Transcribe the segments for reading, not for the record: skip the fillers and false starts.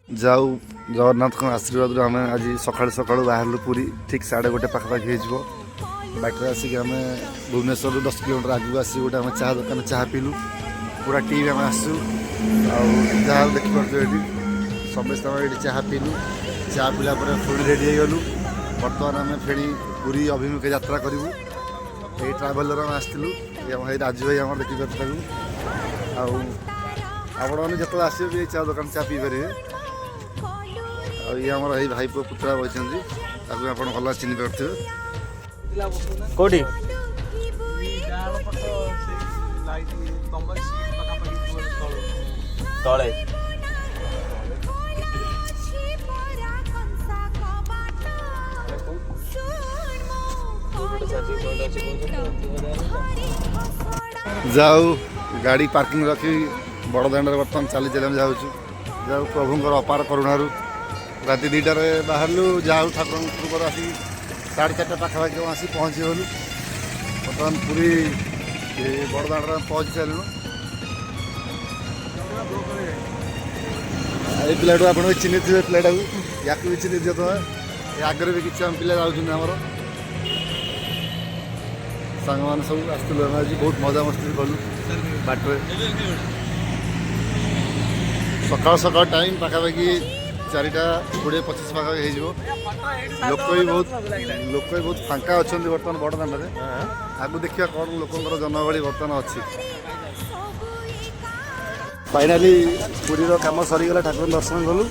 जाऊ जगन्नाथ आशीर्वाद आम आज सका सका बाहर पूरी ठीक 1:30 पाखापाखि हो बाटर आसिक आम भुवनेश्वर 10 किलोमीटर आगे आसी गोटे आम चाह दुकान चाह पीलु पूरा टीम आम आसू जहाँ देखिपे समस्त ये चाह पीलु चाह पीला पुणी रेडी होगलु बर्तमान आम फेणी पूरी अभिमुखे यात्रा करूँ ये ट्राभेलर आम आसलु राजू भाई आम देखिपे आपण मैंने जो आसवे चाह दुकान चाह पी पारे ये आमर भाई पुओ पुतला बही आप भल चिन्ह पारे कौटी तले जाऊ गाड़ी पार्किंग रखी बड़दाण्ड बर्तमान चली चली जाऊँ जाऊ प्रभुंर अपार करुणार राति 2टार बाहरलु जाऊ ठाकुर कृपर आसी 4:30 पाखापाखि आसी पहुँची गलु बर्तमान पूरी बड़दाण्ड पहुँची सारूँ ये पिलाटू आप चिन्ह थे पिलाटा या भी चिन्ह दिए तो आगे भी किसी पिला जामर सांग मैंने सब आसलु आज बहुत मजा मस्ती कलु बाटे सका सका टाइम पाखापाखि 4:20-25 पाखापाखि हो लोक भी बहुत फांका अच्छा बर्तमान बड़दाण्ड आगू देखा कौन लोकर जनगहली बर्तमान अच्छी फाइनाली पुरी कम सरीगला ठाकुर दर्शन कलु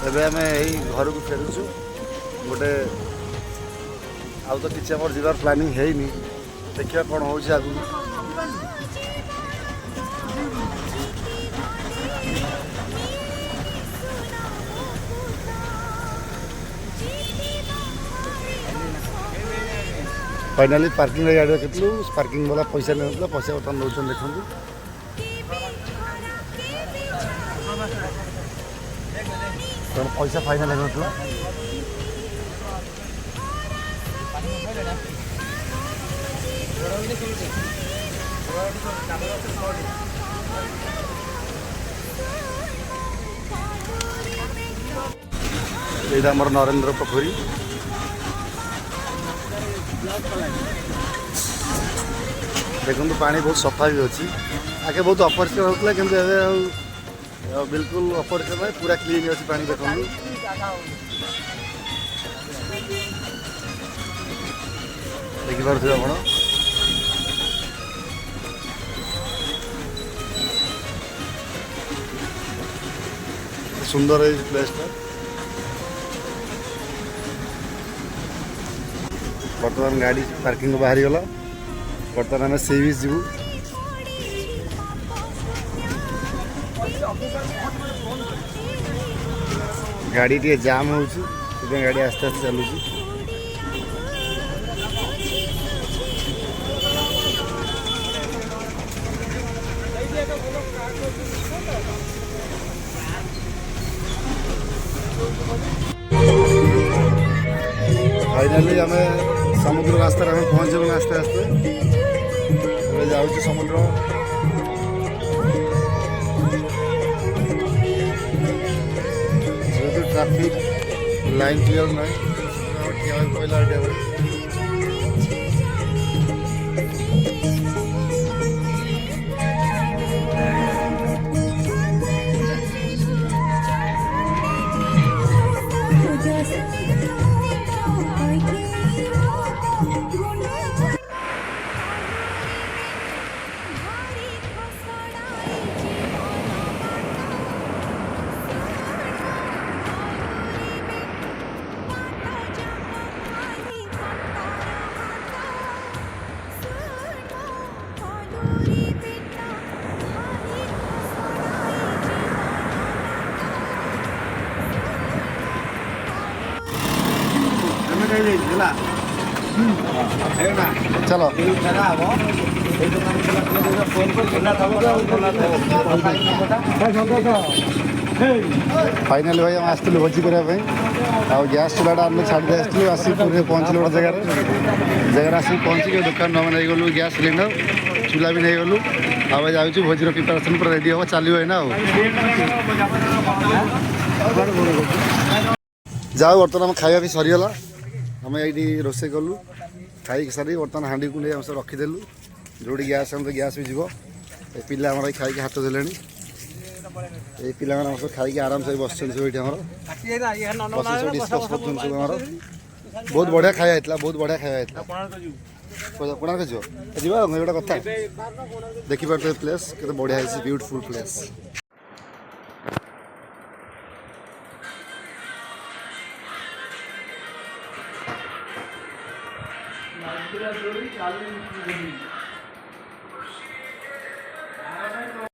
एवं आम यही घर को फेरुचु गोटे आउ तो किसी आम जीवार प्लानिंग है देखिए कौन हो आगू फाइनाली पार्किंग गाड़ी रखी पार्किंग वाला पैसा नहीं पैसा बर्तमान नौ देखो पैसा फाइनाल हो ये आमर नरेंद्र पोखरी देखो पानी बहुत सफा भी अच्छी आगे बहुत अपरिष्कार होता कि बिल्कुल अपरिष्कार नहीं पूरा क्लीन अच्छी पानी देखो देखिपे आप सुंदर है प्लेसटा बर्तमान गाड़ी पार्किंग बाहरी गला बर्तमान आम सी बीच जीवु गाड़ी टे जाम हो गाड़ी आस्ते आस्ते चलुची फाइनाली आम समुद्र रास्ता पहुँच गलु आस्ते आस्ते जाऊँ समुद्र ट्रैफिक लाइन क्लियर ना पहला चलो फाइनाली भाई हम आसलु भोजी करने गैस चूल्हा आम छाड़ी आसलु आसिक पूरे पहुँचल गोटे जगार जगार आसिक पहुँचिक दुकान आम नहीं गलु गैस सिलिंडर चूल्हा भी नहीं गलु आम जाऊँ भोजीर प्रिपेरेसन पूरा रेडी हम चलो है जाओ बर्तमान आम खाଇବା भी सरीगला आम ये रोसे कलु खाई सारी बर्तमान हाँडी को नहीं सब रखीदेलु जो गैस हम तो गैस भी जीव ए पिला हमारा खाई हाथ धोले ये पिला सब खाई आराम से बस सब ये डिस्कस कर सब बहुत बढ़िया खाया होता बहुत बढ़िया खाया होता कोणार्क जीव जीवा गोटे कथा देखिपे प्लेस के बढ़िया है ब्यूटीफुल प्लेस चालू